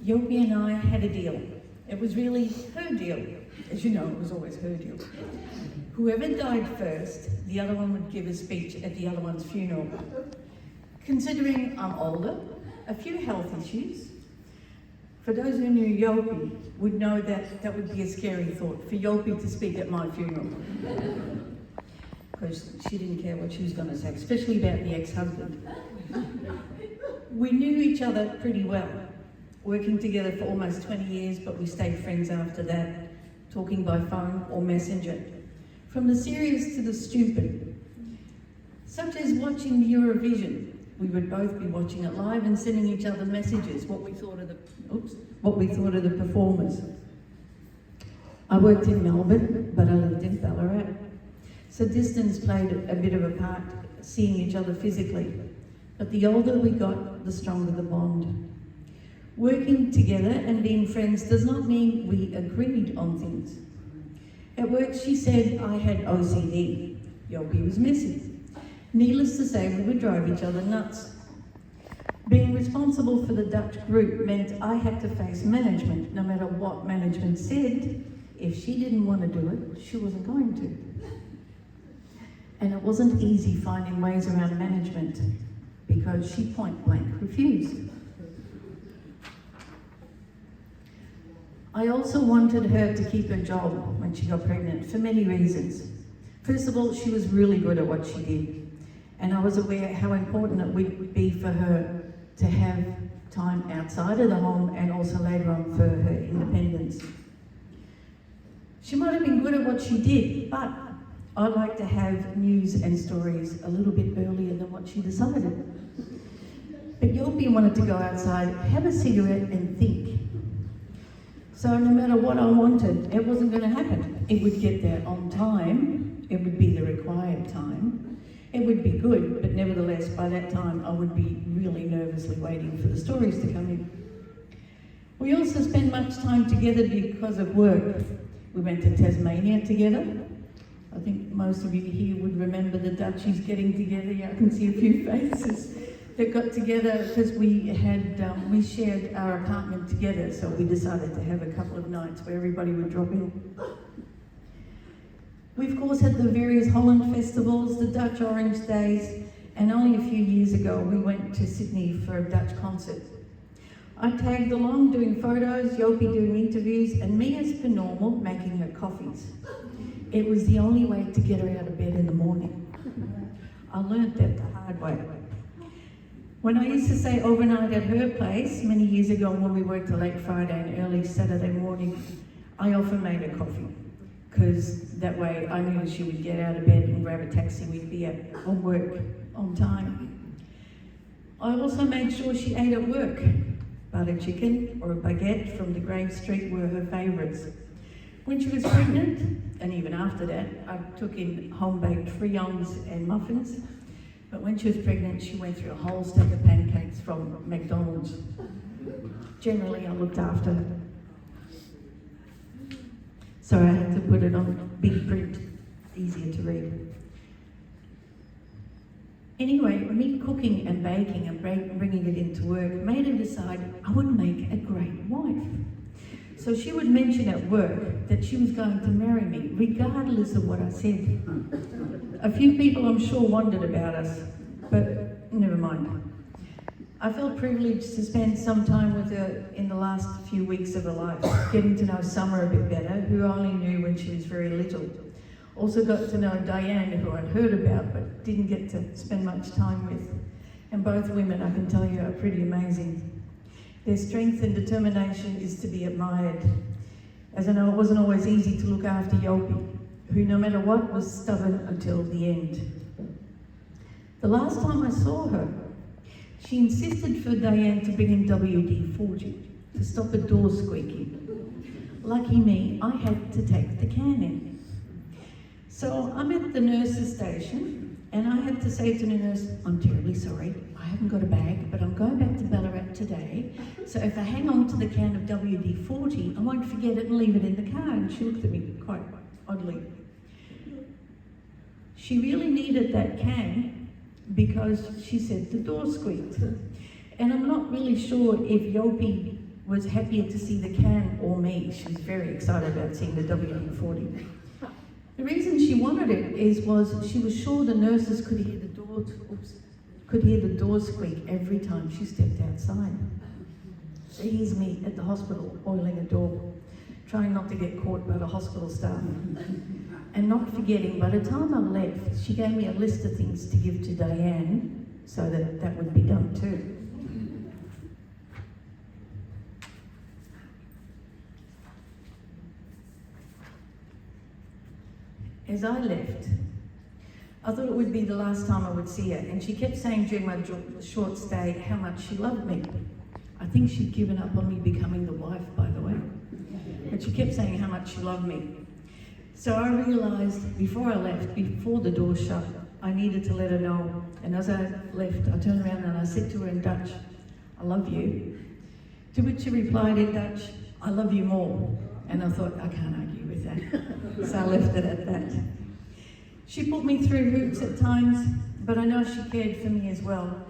Yopi and I had a deal. It was really her deal. As you know, it was always her deal. Whoever died first, the other one would give a speech at the other one's funeral. Considering I'm older, a few health issues, for those who knew Yopi would know that that would be a scary thought, for Yopi to speak at my funeral. Because she didn't care what she was going to say, especially about the ex-husband. We knew each other pretty well, working together for almost 20 years, but we stayed friends after that, talking by phone or messenger. From the serious to the stupid, such as watching Eurovision. We would both be watching it live and sending each other messages, what we thought of the performers. I worked in Melbourne, but I lived in Ballarat. So distance played a bit of a part, seeing each other physically. But the older we got, the stronger the bond. Working together and being friends does not mean we agreed on things. At work, she said I had OCD. Yopi was messy. Needless to say, we would drive each other nuts. Being responsible for the Dutch group meant I had to face management, no matter what management said. If she didn't want to do it, she wasn't going to. And it wasn't easy finding ways around management because she point blank refused. I also wanted her to keep her job when she got pregnant for many reasons. First of all, she was really good at what she did. And I was aware how important it would be for her to have time outside of the home and also later on for her independence. She might have been good at what she did, but I'd like to have news and stories a little bit earlier than what she decided. But Yopi wanted to go outside, have a cigarette and think. So no matter what I wanted, it wasn't going to happen. It would get there on time, it would be the required time. It would be good, but nevertheless, by that time, I would be really nervously waiting for the stories to come in. We also spent much time together because of work. We went to Tasmania together. I think most of you here would remember the Dutchies getting together. Yeah, I can see a few faces that got together because we shared our apartment together, so we decided to have a couple of nights where everybody would drop in. We of course had the various Holland festivals, the Dutch Orange Days, and only a few years ago we went to Sydney for a Dutch concert. I tagged along doing photos, Yopi doing interviews, and me as per normal making her coffees. It was the only way to get her out of bed in the morning. I learned that the hard way. When I used to stay overnight at her place many years ago when we worked till late Friday and early Saturday morning, I often made her coffee. Because that way I knew she would get out of bed and grab a taxi, we'd be on work on time. I also made sure she ate at work. Butter chicken or a baguette from the Grave Street were her favourites. When she was pregnant, and even after that, I took in home-baked friands and muffins. But when she was pregnant, she went through a whole stack of pancakes from McDonald's. Generally, I looked after her. So I had to put it on big print, easier to read. Anyway, me cooking and baking and bringing it into work made her decide I would make a great wife. So she would mention at work that she was going to marry me, regardless of what I said. A few people, I'm sure, wondered about us, but never mind. I felt privileged to spend some time with her in the last few weeks of her life, getting to know Summer a bit better, who I only knew when she was very little. Also got to know Diane, who I'd heard about but didn't get to spend much time with. And both women, I can tell you, are pretty amazing. Their strength and determination is to be admired. As I know, it wasn't always easy to look after Yopi, who no matter what was stubborn until the end. The last time I saw her, she insisted for Diane to bring in WD-40 to stop a door squeaking. Lucky me, I had to take the can in. So I'm at the nurse's station and I had to say to the nurse, I'm terribly sorry, I haven't got a bag, but I'm going back to Ballarat today. So if I hang on to the can of WD-40, I won't forget it and leave it in the car. And she looked at me quite oddly. She really needed that can because she said the door squeaked. And I'm not really sure if Yopi was happier to see the can or me. She was very excited about seeing the WD-40. The reason she wanted it was she was sure the nurses could hear the door squeak every time she stepped outside. So here's me at the hospital oiling a door, trying not to get caught by the hospital staff. And not forgetting, by the time I left, she gave me a list of things to give to Diane so that would be done too. As I left, I thought it would be the last time I would see her, and she kept saying during my short stay how much she loved me. I think she'd given up on me becoming the wife, by the way. But she kept saying how much she loved me. So I realised before I left, before the door shut, I needed to let her know. And as I left, I turned around and I said to her in Dutch, "I love you." To which she replied in Dutch, "I love you more." And I thought, I can't argue with that. So I left it at that. She put me through hoops at times, but I know she cared for me as well.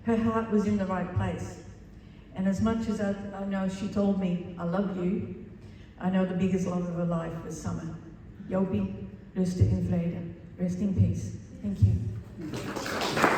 Her heart was in the right place. And as much as I know she told me, "I love you," I know the biggest love of her life was Summer. Jopi, ruste in vrede. Rest in peace. Thank you.